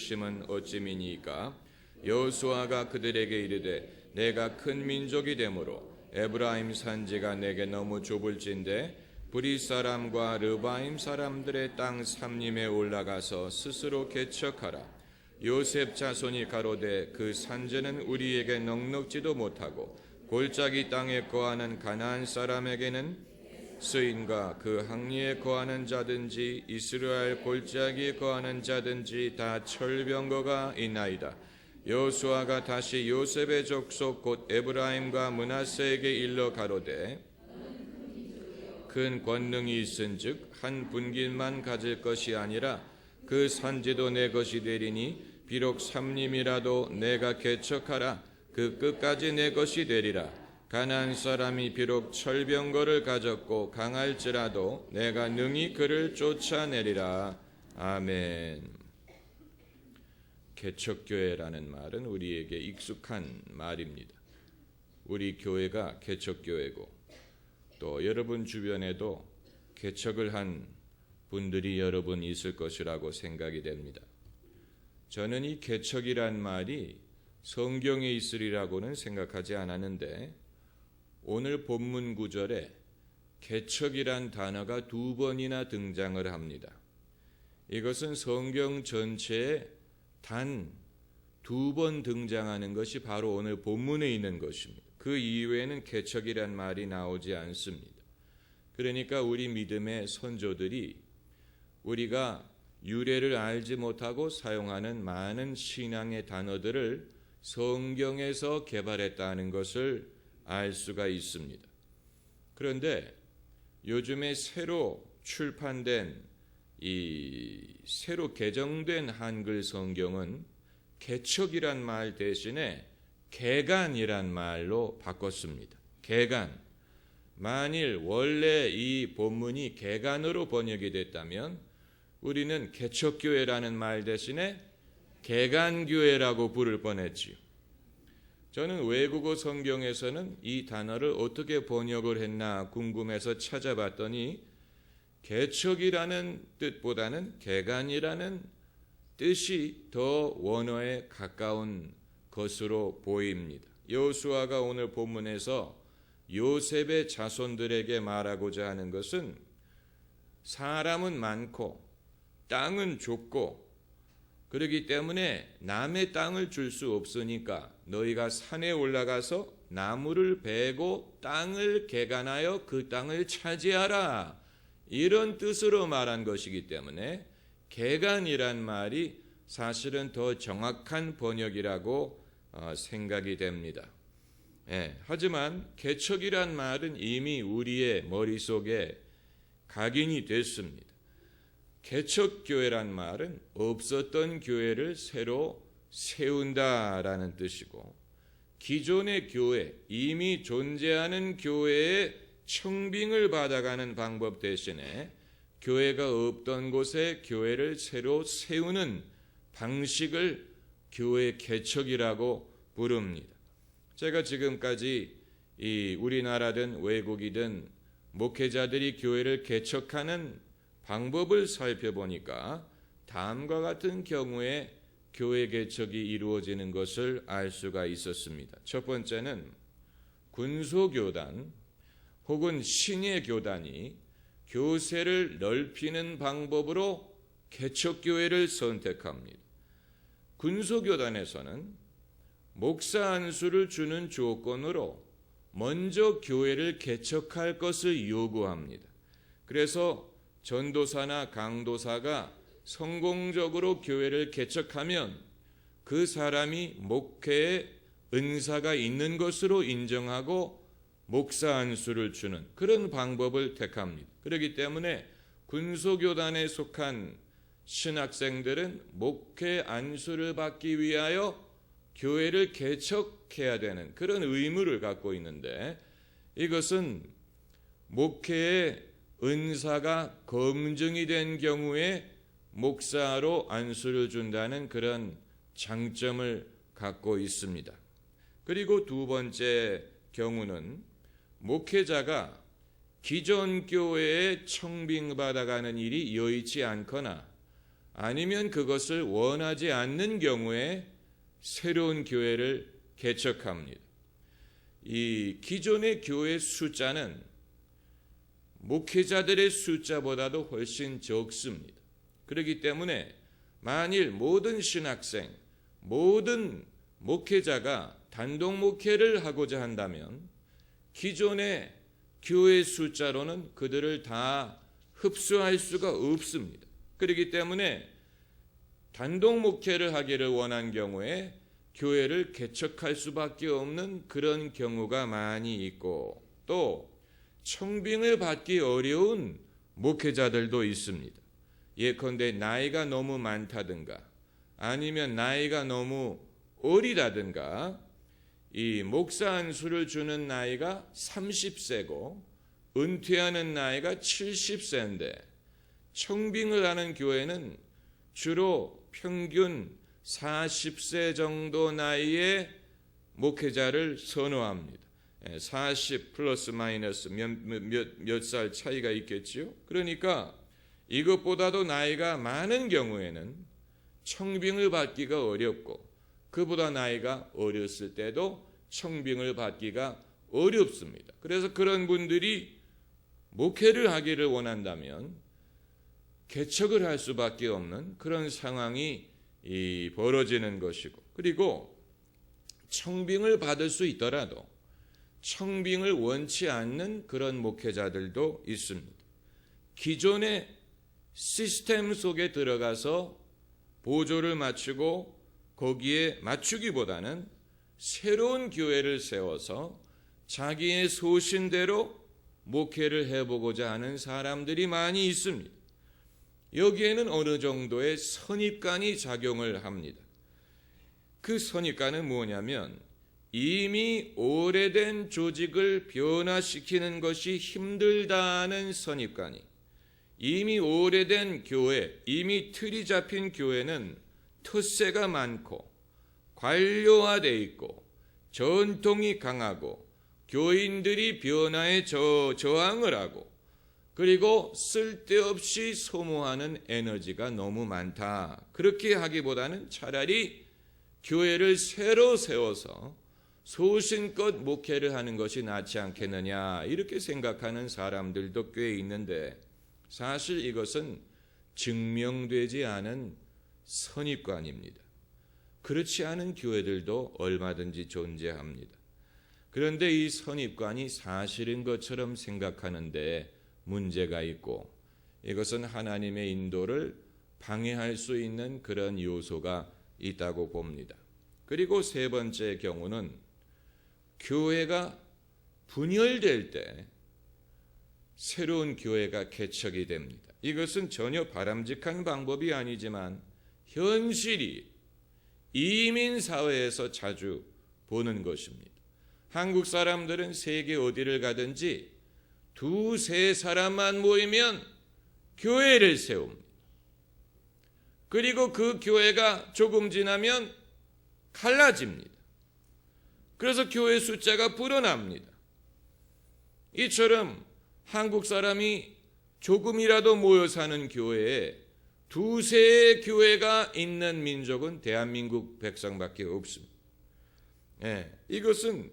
부르심은 어찌미니이까? 여호수아가 그들에게 이르되 내가 큰 민족이 되므로 에브라임 산지가 내게 너무 좁을진대 브리 사람과 르바임 사람들의 땅 삼림에 올라가서 스스로 개척하라. 요셉 자손이 가로되 그 산지는 우리에게 넉넉지도 못하고 골짜기 땅에 거하는 가나안 사람에게는 스인과 그 항리에 거하는 자든지 이스라엘 골짜기에 거하는 자든지 다 철병거가 있나이다. 여호수아가 다시 요셉의 족속 곧 에브라임과 므낫세에게 일러 가로되 큰 권능이 있은즉 한 분깃만 가질 것이 아니라 그 산지도 내 것이 되리니 비록 삼림이라도 내가 개척하라. 그 끝까지 내 것이 되리라. 가나안 사람이 비록 철병거를 가졌고 강할지라도 내가 능히 그를 쫓아내리라. 아멘. 개척교회라는 말은 우리에게 익숙한 말입니다. 우리 교회가 개척교회고 또 여러분 주변에도 개척을 한 분들이 여러분 있을 것이라고 생각이 됩니다. 저는 이 개척이란 말이 성경에 있으리라고는 생각하지 않았는데 오늘 본문 구절에 개척이란 단어가 2번이나 등장을 합니다. 이것은 성경 전체에 단 2번 등장하는 것이 바로 오늘 본문에 있는 것입니다. 그 이외에는 개척이란 말이 나오지 않습니다. 그러니까 우리 믿음의 선조들이 우리가 유래를 알지 못하고 사용하는 많은 신앙의 단어들을 성경에서 개발했다는 것을 알 수가 있습니다. 그런데 요즘에 새로 출판된 새로 개정된 한글 성경은 개척이란 말 대신에 개간이란 말로 바꿨습니다. 개간. 만일 원래 이 본문이 개간으로 번역이 됐다면 우리는 개척교회라는 말 대신에 개간교회라고 부를 뻔했지요. 저는 외국어 성경에서는 이 단어를 어떻게 번역을 했나 궁금해서 찾아봤더니 개척이라는 뜻보다는 개간이라는 뜻이 더 원어에 가까운 것으로 보입니다. 여호수아가 오늘 본문에서 요셉의 자손들에게 말하고자 하는 것은 사람은 많고 땅은 좁고 그렇기 때문에 남의 땅을 줄 수 없으니까 너희가 산에 올라가서 나무를 베고 땅을 개간하여 그 땅을 차지하라. 이런 뜻으로 말한 것이기 때문에 개간이란 말이 사실은 더 정확한 번역이라고 생각이 됩니다. 하지만 개척이란 말은 이미 우리의 머릿속에 각인이 됐습니다. 개척교회란 말은 없었던 교회를 새로 세운다라는 뜻이고 기존의 교회, 이미 존재하는 교회의 청빙을 받아가는 방법 대신에 교회가 없던 곳에 교회를 새로 세우는 방식을 교회 개척이라고 부릅니다. 제가 지금까지 우리나라든 외국이든 목회자들이 교회를 개척하는 방법을 살펴보니까 다음과 같은 경우에 교회 개척이 이루어지는 것을 알 수가 있었습니다. 첫 번째는 군소교단 혹은 신예교단이 교세를 넓히는 방법으로 개척교회를 선택합니다. 군소교단에서는 목사 안수를 주는 조건으로 먼저 교회를 개척할 것을 요구합니다. 그래서 전도사나 강도사가 성공적으로 교회를 개척하면 그 사람이 목회에 은사가 있는 것으로 인정하고 목사 안수를 주는 그런 방법을 택합니다. 그렇기 때문에 군소교단에 속한 신학생들은 목회 안수를 받기 위하여 교회를 개척해야 되는 그런 의무를 갖고 있는데 이것은 목회의 은사가 검증이 된 경우에 목사로 안수를 준다는 그런 장점을 갖고 있습니다. 그리고 두 번째 경우는 목회자가 기존 교회에 청빙받아가는 일이 여의치 않거나 아니면 그것을 원하지 않는 경우에 새로운 교회를 개척합니다. 이 기존의 교회 숫자는 목회자들의 숫자보다도 훨씬 적습니다. 그렇기 때문에 만일 모든 신학생, 모든 목회자가 단독 목회를 하고자 한다면 기존의 교회 숫자로는 그들을 다 흡수할 수가 없습니다. 그렇기 때문에 단독 목회를 하기를 원한 경우에 교회를 개척할 수밖에 없는 그런 경우가 많이 있고, 또 청빙을 받기 어려운 목회자들도 있습니다. 예컨대 나이가 너무 많다든가 아니면 나이가 너무 어리다든가, 이 목사 안수를 주는 나이가 30세고 은퇴하는 나이가 70세인데 청빙을 하는 교회는 주로 평균 40세 정도 나이의 목회자를 선호합니다. 40 플러스 마이너스 몇 살 차이가 있겠죠. 그러니까 이것보다도 나이가 많은 경우에는 청빙을 받기가 어렵고, 그보다 나이가 어렸을 때도 청빙을 받기가 어렵습니다. 그래서 그런 분들이 목회를 하기를 원한다면 개척을 할 수밖에 없는 그런 상황이 벌어지는 것이고, 그리고 청빙을 받을 수 있더라도 청빙을 원치 않는 그런 목회자들도 있습니다. 기존의 시스템 속에 들어가서 보조를 맞추고 거기에 맞추기보다는 새로운 교회를 세워서 자기의 소신대로 목회를 해보고자 하는 사람들이 많이 있습니다. 여기에는 어느 정도의 선입관이 작용을 합니다. 그 선입관은 뭐냐면 이미 오래된 조직을 변화시키는 것이 힘들다는 선입관이, 이미 오래된 교회, 이미 틀이 잡힌 교회는 텃세가 많고 관료화되어 있고 전통이 강하고 교인들이 변화에 저항을 하고, 그리고 쓸데없이 소모하는 에너지가 너무 많다. 그렇게 하기보다는 차라리 교회를 새로 세워서 소신껏 목회를 하는 것이 낫지 않겠느냐, 이렇게 생각하는 사람들도 꽤 있는데, 사실 이것은 증명되지 않은 선입관입니다. 그렇지 않은 교회들도 얼마든지 존재합니다. 그런데 이 선입관이 사실인 것처럼 생각하는데 문제가 있고, 이것은 하나님의 인도를 방해할 수 있는 그런 요소가 있다고 봅니다. 그리고 세 번째 경우는 교회가 분열될 때 새로운 교회가 개척이 됩니다. 이것은 전혀 바람직한 방법이 아니지만 현실이 이민 사회에서 자주 보는 것입니다. 한국 사람들은 세계 어디를 가든지 두세 사람만 모이면 교회를 세웁니다. 그리고 그 교회가 조금 지나면 갈라집니다. 그래서 교회 숫자가 불어납니다. 이처럼 한국 사람이 조금이라도 모여 사는 교회에 두세 교회가 있는 민족은 대한민국 백성밖에 없습니다. 이것은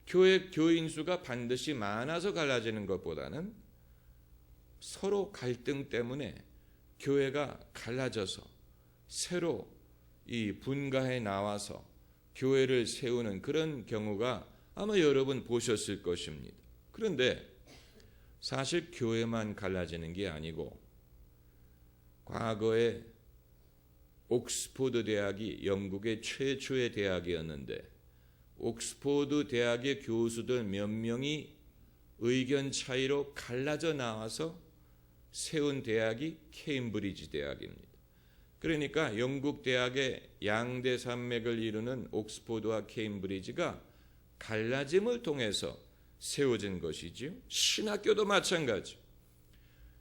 교인 수가 반드시 많아서 갈라지는 것보다는 서로 갈등 때문에 교회가 갈라져서 새로 이 분가해 나와서 교회를 세우는 그런 경우가 아마 여러분 보셨을 것입니다. 그런데 사실 교회만 갈라지는 게 아니고, 과거에 옥스포드 대학이 영국의 최초의 대학이었는데 옥스포드 대학의 교수들 몇 명이 의견 차이로 갈라져 나와서 세운 대학이 케임브리지 대학입니다. 그러니까 영국 대학의 양대 산맥을 이루는 옥스포드와 케임브리지가 갈라짐을 통해서 세워진 것이지요. 신학교도 마찬가지.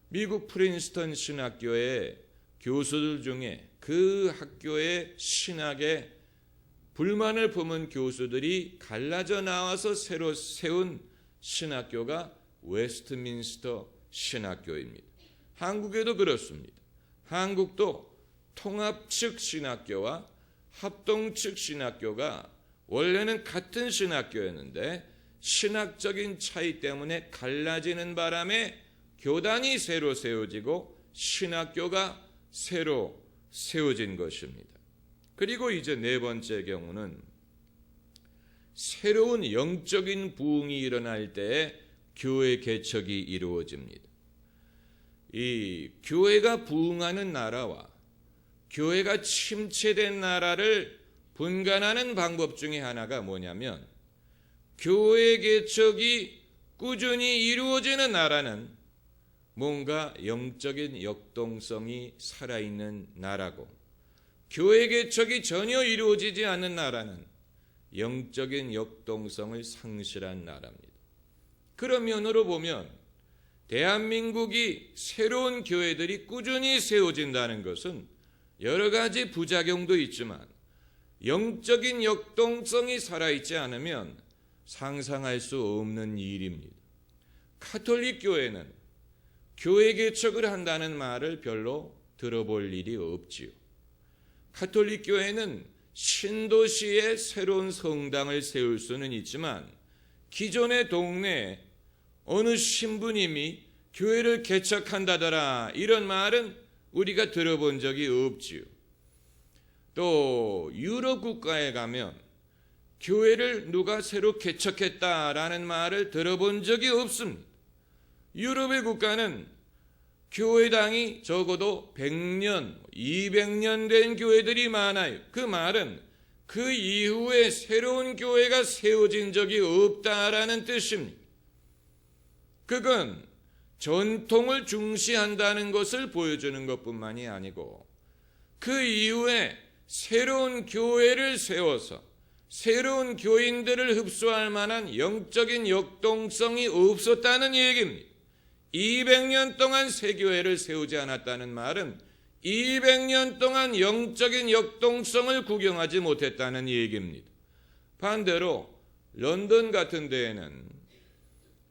미국 프린스턴 신학교의 교수들 중에 그 학교의 신학에 불만을 품은 교수들이 갈라져 나와서 새로 세운 신학교가 웨스트민스터 신학교입니다. 한국에도 그렇습니다. 한국도 통합 측 신학교와 합동 측 신학교가 원래는 같은 신학교였는데 신학적인 차이 때문에 갈라지는 바람에 교단이 새로 세워지고 신학교가 새로 세워진 것입니다. 그리고 이제 네 번째 경우는 새로운 영적인 부흥이 일어날 때에 교회 개척이 이루어집니다. 이 교회가 부흥하는 나라와 교회가 침체된 나라를 분간하는 방법 중에 하나가 뭐냐면, 교회 개척이 꾸준히 이루어지는 나라는 뭔가 영적인 역동성이 살아있는 나라고, 교회 개척이 전혀 이루어지지 않는 나라는 영적인 역동성을 상실한 나라입니다. 그런 면으로 보면 대한민국이 새로운 교회들이 꾸준히 세워진다는 것은 여러 가지 부작용도 있지만 영적인 역동성이 살아있지 않으면 상상할 수 없는 일입니다. 가톨릭 교회는 교회 개척을 한다는 말을 별로 들어볼 일이 없지요. 가톨릭 교회는 신도시에 새로운 성당을 세울 수는 있지만 기존의 동네에 어느 신부님이 교회를 개척한다더라 이런 말은 우리가 들어본 적이 없지요. 또 유럽 국가에 가면 교회를 누가 새로 개척했다라는 말을 들어본 적이 없습니다. 유럽의 국가는 교회당이 적어도 100년, 200년 된 교회들이 많아요. 그 말은 그 이후에 새로운 교회가 세워진 적이 없다라는 뜻입니다. 그건 전통을 중시한다는 것을 보여주는 것뿐만이 아니고 그 이후에 새로운 교회를 세워서 새로운 교인들을 흡수할 만한 영적인 역동성이 없었다는 얘기입니다. 200년 동안 새 교회를 세우지 않았다는 말은 200년 동안 영적인 역동성을 구경하지 못했다는 얘기입니다. 반대로 런던 같은 데에는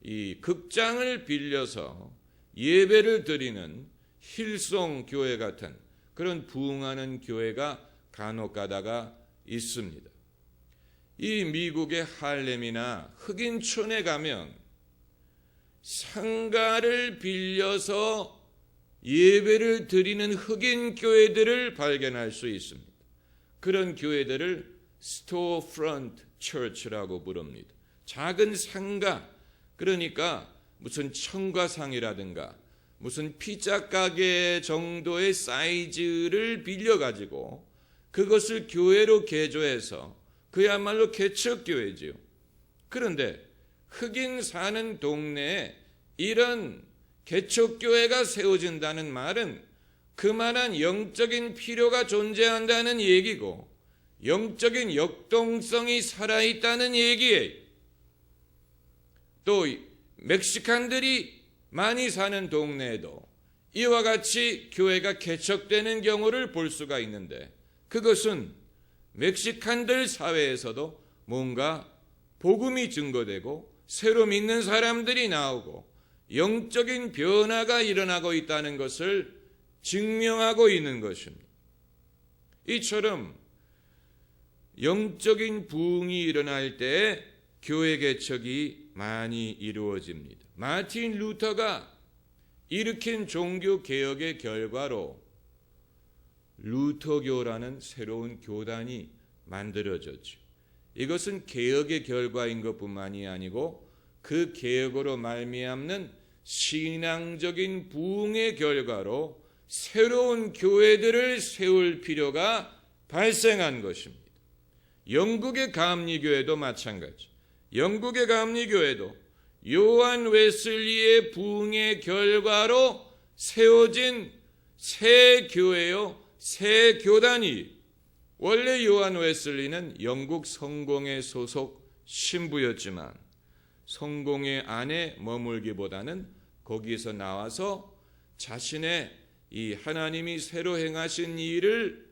이 극장을 빌려서 예배를 드리는 힐송 교회 같은 그런 부흥하는 교회가 간혹 가다가 있습니다. 이 미국의 할렘이나 흑인촌에 가면 상가를 빌려서 예배를 드리는 흑인 교회들을 발견할 수 있습니다. 그런 교회들을 스토어프런트 처치라고 부릅니다. 작은 상가, 그러니까 무슨 청과상이라든가 무슨 피자 가게 정도의 사이즈를 빌려가지고 그것을 교회로 개조해서 그야말로 개척교회지요. 그런데 흑인 사는 동네에 이런 개척교회가 세워진다는 말은 그만한 영적인 필요가 존재한다는 얘기고 영적인 역동성이 살아있다는 얘기예요. 또 멕시칸들이 많이 사는 동네에도 이와 같이 교회가 개척되는 경우를 볼 수가 있는데 그것은 멕시칸들 사회에서도 뭔가 복음이 증거되고 새로 믿는 사람들이 나오고 영적인 변화가 일어나고 있다는 것을 증명하고 있는 것입니다. 이처럼 영적인 부흥이 일어날 때 교회 개척이 많이 이루어집니다. 마틴 루터가 일으킨 종교 개혁의 결과로 루터교라는 새로운 교단이 만들어졌죠. 이것은 개혁의 결과인 것뿐만이 아니고 그 개혁으로 말미암는 신앙적인 부흥의 결과로 새로운 교회들을 세울 필요가 발생한 것입니다. 영국의 감리교회도 마찬가지. 영국의 감리교회도 요한 웨슬리의 부흥의 결과로 세워진 새 교회요, 새 교단이. 원래 요한 웨슬리는 영국 성공회 소속 신부였지만 성공회 안에 머물기보다는 거기에서 나와서 자신의 이 하나님이 새로 행하신 일을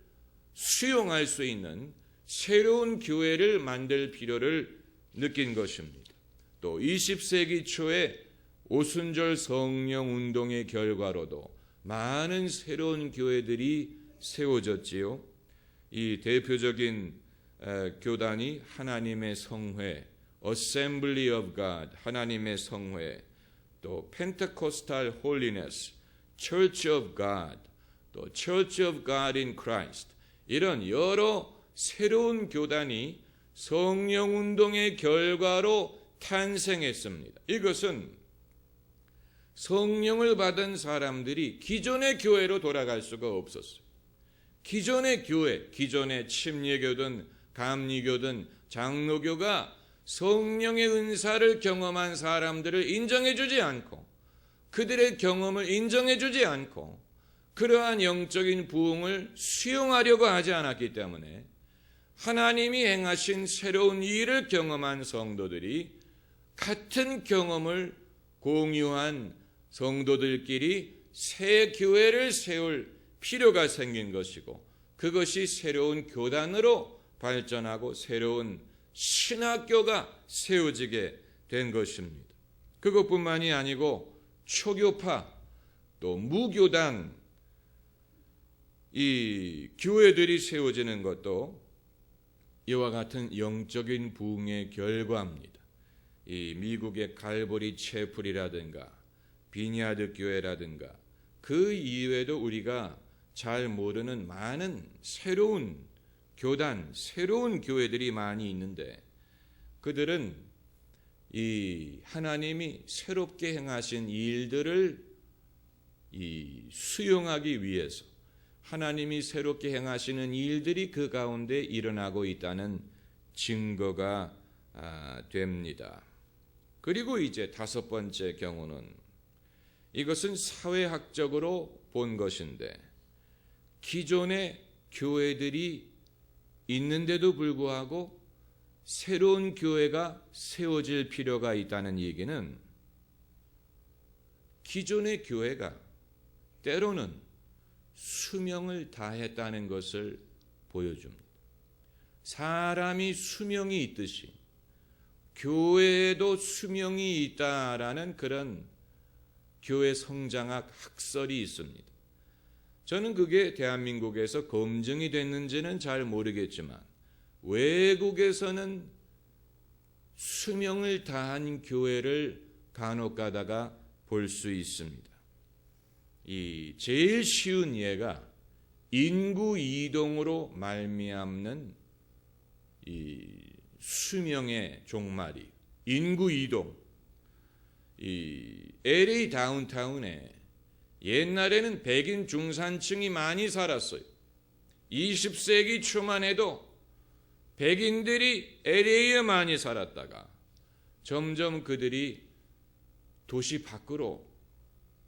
수용할 수 있는 새로운 교회를 만들 필요를 느낀 것입니다. 또 20세기 초에 오순절 성령 운동의 결과로도 많은 새로운 교회들이 세워졌지요. 이 대표적인 교단이 하나님의 성회, Assembly of God, 하나님의 성회, 또 Pentecostal Holiness, Church of God, 또 Church of God in Christ, 이런 여러 새로운 교단이 성령 운동의 결과로 탄생했습니다. 이것은 성령을 받은 사람들이 기존의 교회로 돌아갈 수가 없었어요. 기존의 교회, 기존의 침례교든 감리교든 장로교가 성령의 은사를 경험한 사람들을 인정해주지 않고, 그들의 경험을 인정해주지 않고 그러한 영적인 부흥을 수용하려고 하지 않았기 때문에 하나님이 행하신 새로운 일을 경험한 성도들이 같은 경험을 공유한 성도들끼리 새 교회를 세울 필요가 생긴 것이고, 그것이 새로운 교단으로 발전하고 새로운 신학교가 세워지게 된 것입니다. 그것뿐만이 아니고 초교파 또 무교단 이 교회들이 세워지는 것도 이와 같은 영적인 부흥의 결과입니다. 이 미국의 갈보리 채플이라든가 비니아드 교회라든가 그 이외에도 우리가 잘 모르는 많은 새로운 교단, 새로운 교회들이 많이 있는데, 그들은 이 하나님이 새롭게 행하신 일들을 수용하기 위해서 하나님이 새롭게 행하시는 일들이 그 가운데 일어나고 있다는 증거가 됩니다. 그리고 이제 다섯 번째 경우는, 이것은 사회학적으로 본 것인데, 기존의 교회들이 있는데도 불구하고 새로운 교회가 세워질 필요가 있다는 얘기는, 기존의 교회가 때로는 수명을 다했다는 것을 보여줍니다. 사람이 수명이 있듯이 교회에도 수명이 있다라는 그런 교회 성장학 학설이 있습니다. 저는 그게 대한민국에서 검증이 됐는지는 잘 모르겠지만 외국에서는 수명을 다한 교회를 간혹 가다가 볼 수 있습니다. 이 제일 쉬운 예가 인구 이동으로 말미암는 이 수명의 종말이, 인구 이동. 이 LA 다운타운에 옛날에는 백인 중산층이 많이 살았어요. 20세기 초만 해도 백인들이 LA에 많이 살았다가 점점 그들이 도시 밖으로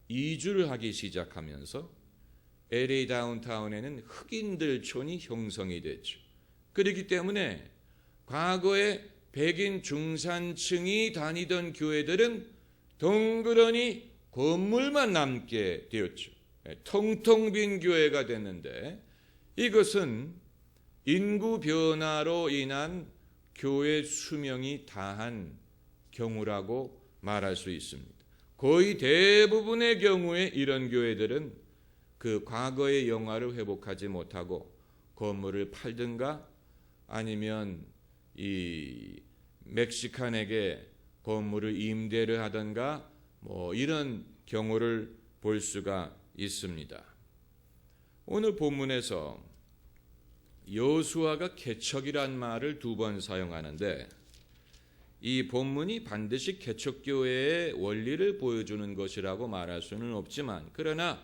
이주를 하기 시작하면서 LA 다운타운에는 흑인들촌이 형성이 됐죠. 그렇기 때문에 과거에 백인 중산층이 다니던 교회들은 덩그러니 건물만 남게 되었죠. 텅텅 빈 교회가 됐는데, 이것은 인구 변화로 인한 교회 수명이 다한 경우라고 말할 수 있습니다. 거의 대부분의 경우에 이런 교회들은 그 과거의 영화를 회복하지 못하고 건물을 팔든가 아니면 이 멕시칸에게 건물을 임대를 하든가 뭐 이런 경우를 볼 수가 있습니다. 오늘 본문에서 여호수아가 개척이란 말을 2번 사용하는데, 이 본문이 반드시 개척교회의 원리를 보여주는 것이라고 말할 수는 없지만, 그러나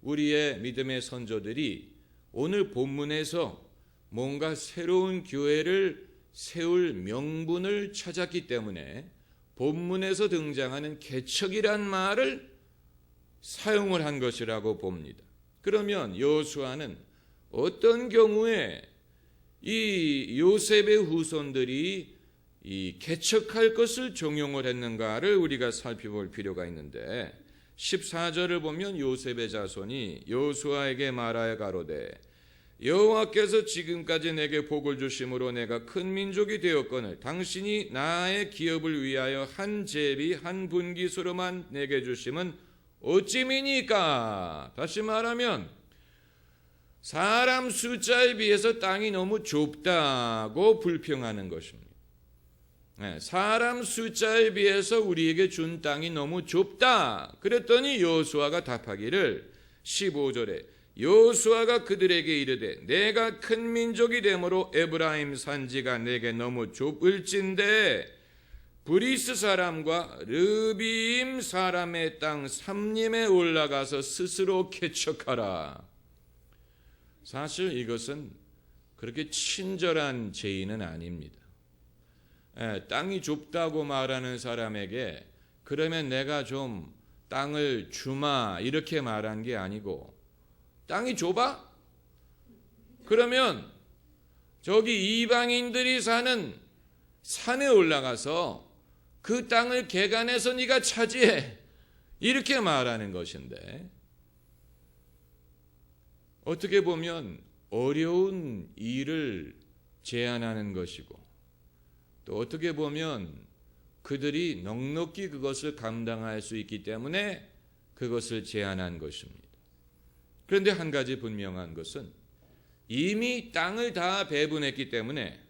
우리의 믿음의 선조들이 오늘 본문에서 뭔가 새로운 교회를 세울 명분을 찾았기 때문에 본문에서 등장하는 개척이란 말을 사용을 한 것이라고 봅니다. 그러면 여호수아는 어떤 경우에 이 요셉의 후손들이 이 개척할 것을 종용을 했는가를 우리가 살펴볼 필요가 있는데, 14절을 보면 요셉의 자손이 여호수아에게 말하여 가로되 여호와께서 지금까지 내게 복을 주심으로 내가 큰 민족이 되었거늘 당신이 나의 기업을 위하여 한 제비 한 분깃으로만 내게 주심은 어찌미니까? 다시 말하면 사람 숫자에 비해서 땅이 너무 좁다고 불평하는 것입니다. 사람 숫자에 비해서 우리에게 준 땅이 너무 좁다. 그랬더니 여호수아가 답하기를 15절에 여호수아가 그들에게 이르되 내가 큰 민족이 되므로 에브라임 산지가 내게 너무 좁을진데 브리스 사람과 르비임 사람의 땅 삼림에 올라가서 스스로 개척하라. 사실 이것은 그렇게 친절한 제의는 아닙니다. 땅이 좁다고 말하는 사람에게 그러면 내가 좀 땅을 주마 이렇게 말한 게 아니고, 땅이 좁아? 그러면 저기 이방인들이 사는 산에 올라가서 그 땅을 개간해서 네가 차지해 이렇게 말하는 것인데, 어떻게 보면 어려운 일을 제안하는 것이고, 또 어떻게 보면 그들이 넉넉히 그것을 감당할 수 있기 때문에 그것을 제안한 것입니다. 그런데 한 가지 분명한 것은 이미 땅을 다 배분했기 때문에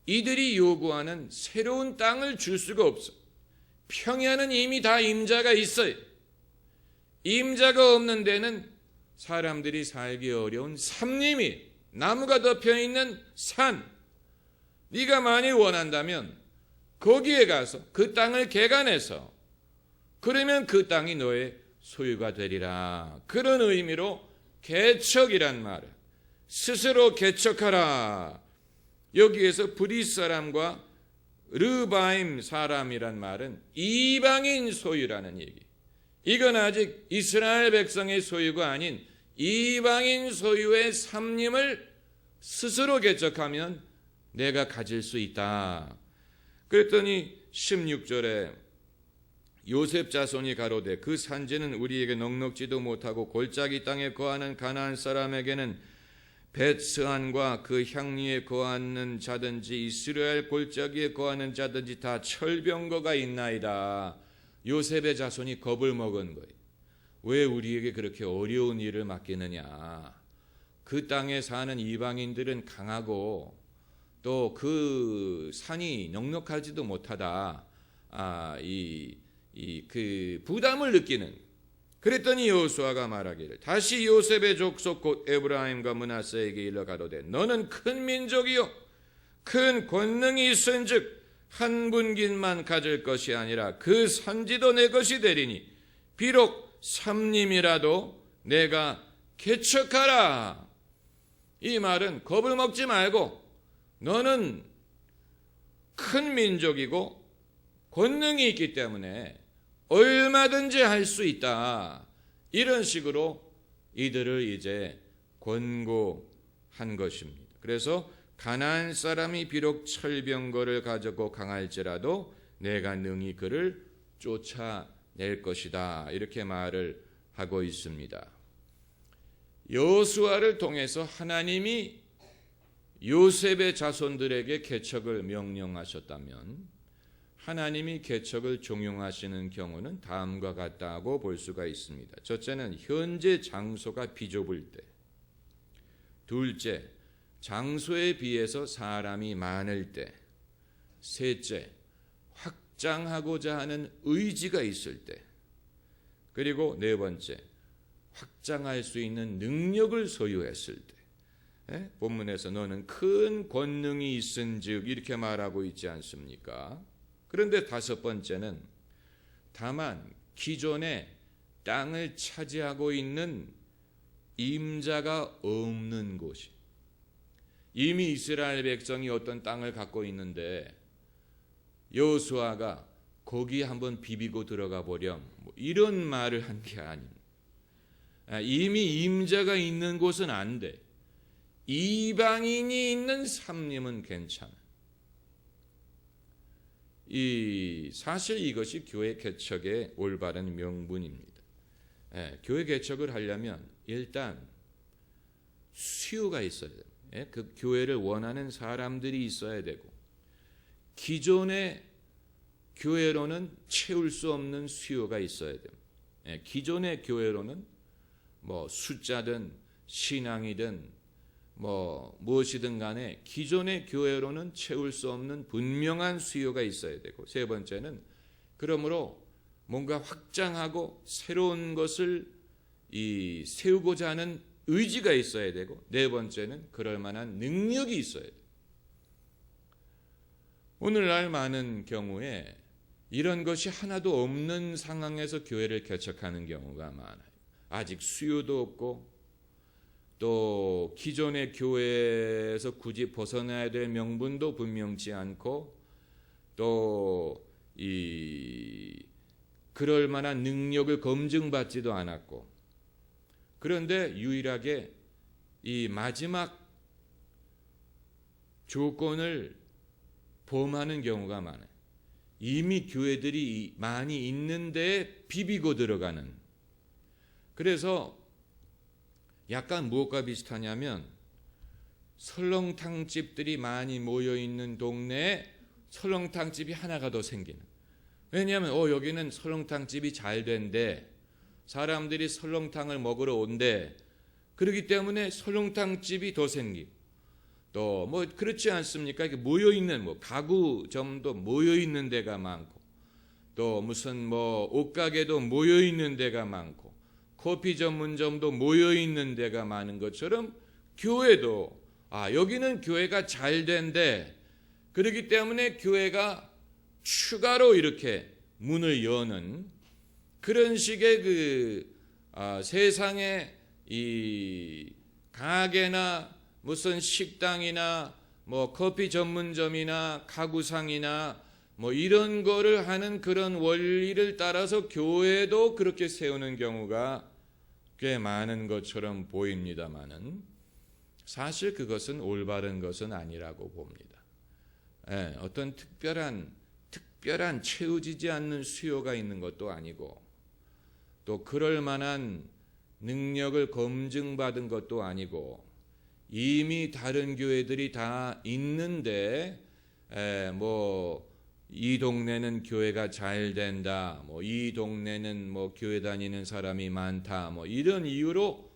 이들이 요구하는 새로운 땅을 줄 수가 없어. 평야는 이미 다 임자가 있어요. 임자가 없는 데는 사람들이 살기 어려운 삼림이, 나무가 덮여있는 산, 네가 많이 원한다면 거기에 가서 그 땅을 개간해서 그러면 그 땅이 너의 소유가 되리라. 그런 의미로 개척이란 말을, 스스로 개척하라. 여기에서 브리스 사람과 르바임 사람이란 말은 이방인 소유라는 얘기. 이건 아직 이스라엘 백성의 소유가 아닌 이방인 소유의 삼림을 스스로 개척하면 내가 가질 수 있다. 그랬더니 16절에 요셉 자손이 가로되 그 산지는 우리에게 넉넉지도 못하고 골짜기 땅에 거하는 가나안 사람에게는 벳스안과 그 향리에 거하는 자든지 이스라엘 골짜기에 거하는 자든지 다 철병거가 있나이다. 요셉의 자손이 겁을 먹은 거예요. 왜 우리에게 그렇게 어려운 일을 맡기느냐. 그 땅에 사는 이방인들은 강하고 또 그 산이 넉넉하지도 못하다. 그 부담을 느끼는. 그랬더니 여호수아가 말하기를 다시 요셉의 족속 곧 에브라임과 므낫세에게 일러 가로되 너는 큰 민족이요 큰 권능이 있은즉 한 분깃만 가질 것이 아니라 그 산지도 내 것이 되리니 비록 삼림이라도 내가 개척하라. 이 말은 겁을 먹지 말고 너는 큰 민족이고 권능이 있기 때문에 얼마든지 할 수 있다. 이런 식으로 이들을 이제 권고한 것입니다. 그래서 가나안 사람이 비록 철병거를 가졌고 강할지라도 내가 능히 그를 쫓아낼 것이다. 이렇게 말을 하고 있습니다. 여호수아를 통해서 하나님이 요셉의 자손들에게 개척을 명령하셨다면 하나님이 개척을 종용하시는 경우는 다음과 같다고 볼 수가 있습니다. 첫째는 현재 장소가 비좁을 때, 둘째 장소에 비해서 사람이 많을 때, 셋째 확장하고자 하는 의지가 있을 때, 그리고 네 번째 확장할 수 있는 능력을 소유했을 때. 본문에서 너는 큰 권능이 있은즉 이렇게 말하고 있지 않습니까? 그런데 다섯 번째는 다만 기존에 땅을 차지하고 있는 임자가 없는 곳이, 이미 이스라엘 백성이 어떤 땅을 갖고 있는데 여호수아가 거기 한번 비비고 들어가 보렴, 이런 말을 한 게 아닙니다. 이미 임자가 있는 곳은 안 돼. 이방인이 있는 삼림은 괜찮아. 사실 이것이 교회 개척의 올바른 명분입니다. 교회 개척을 하려면 일단 수요가 있어야 돼요. 그 교회를 원하는 사람들이 있어야 되고, 기존의 교회로는 채울 수 없는 수요가 있어야 돼요. 기존의 교회로는 뭐 숫자든 신앙이든 무엇이든 간에 기존의 교회로는 채울 수 없는 분명한 수요가 있어야 되고, 세 번째는 그러므로 뭔가 확장하고 새로운 것을 세우고자 하는 의지가 있어야 되고, 네 번째는 그럴 만한 능력이 있어야 돼요. 오늘날 많은 경우에 이런 것이 하나도 없는 상황에서 교회를 개척하는 경우가 많아요. 아직 수요도 없고, 또 기존의 교회에서 굳이 벗어나야 될 명분도 분명치 않고, 또 그럴 만한 능력을 검증받지도 않았고, 그런데 유일하게 이 마지막 조건을 범하는 경우가 많아요. 이미 교회들이 많이 있는데 비비고 들어가는. 그래서 약간 무엇과 비슷하냐면, 설렁탕집들이 많이 모여있는 동네에 설렁탕집이 하나가 더 생기는. 왜냐하면 여기는 설렁탕집이 잘 된대, 사람들이 설렁탕을 먹으러 온대, 그렇기 때문에 설렁탕집이 더 생기고, 또 그렇지 않습니까? 이렇게 모여있는 가구점도 모여있는 데가 많고, 또 무슨 옷가게도 모여있는 데가 많고, 커피 전문점도 모여있는 데가 많은 것처럼 교회도 여기는 교회가 잘 된데, 그렇기 때문에 교회가 추가로 이렇게 문을 여는 그런 식의 세상의 이 가게나 무슨 식당이나 커피 전문점이나 가구상이나 이런 거를 하는 그런 원리를 따라서 교회도 그렇게 세우는 경우가 꽤 많은 것처럼 보입니다만은, 사실 그것은 올바른 것은 아니라고 봅니다. 어떤 특별한 채워지지 않는 수요가 있는 것도 아니고, 또 그럴 만한 능력을 검증받은 것도 아니고, 이미 다른 교회들이 다 있는데 이 동네는 교회가 잘 된다, 이 동네는 교회 다니는 사람이 많다, 이런 이유로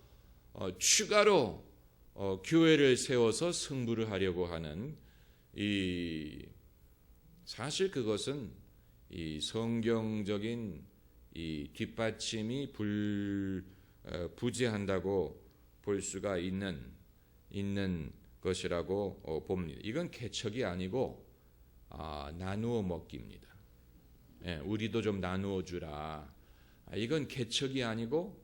추가로 교회를 세워서 승부를 하려고 하는, 사실 그것은 이 성경적인 이 뒷받침이 부재한다고 볼 수가 있는 것이라고 봅니다. 이건 개척이 아니고 나누어 먹기입니다. 우리도 좀 나누어 주라. 이건 개척이 아니고,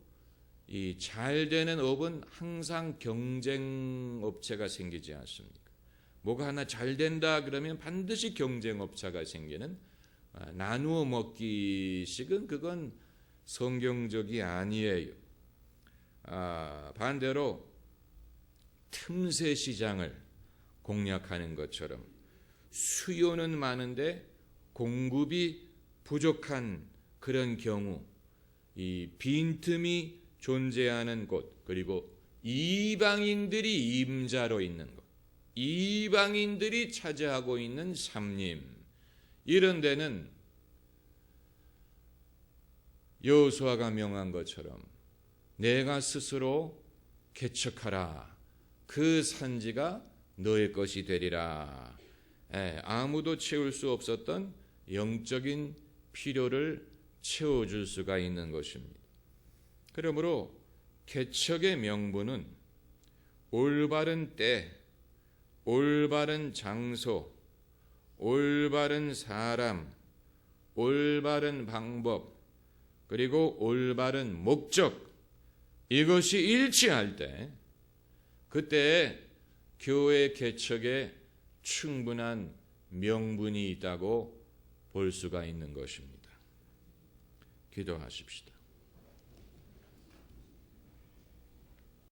이 잘 되는 업은 항상 경쟁 업체가 생기지 않습니까? 뭐가 하나 잘 된다 그러면 반드시 경쟁 업체가 생기는 나누어 먹기식은 그건 성경적이 아니에요. 반대로 틈새 시장을 공략하는 것처럼 수요는 많은데 공급이 부족한 그런 경우, 이 빈틈이 존재하는 곳, 그리고 이방인들이 임자로 있는 곳, 이방인들이 차지하고 있는 삼림, 이런 데는 여호수아가 명한 것처럼 내가 스스로 개척하라, 그 산지가 너의 것이 되리라. 아무도 채울 수 없었던 영적인 필요를 채워줄 수가 있는 것입니다. 그러므로 개척의 명분은 올바른 때, 올바른 장소, 올바른 사람, 올바른 방법, 그리고 올바른 목적, 이것이 일치할 때, 그때 교회 개척에 충분한 명분이 있다고 볼 수가 있는 것입니다. 기도하십시다.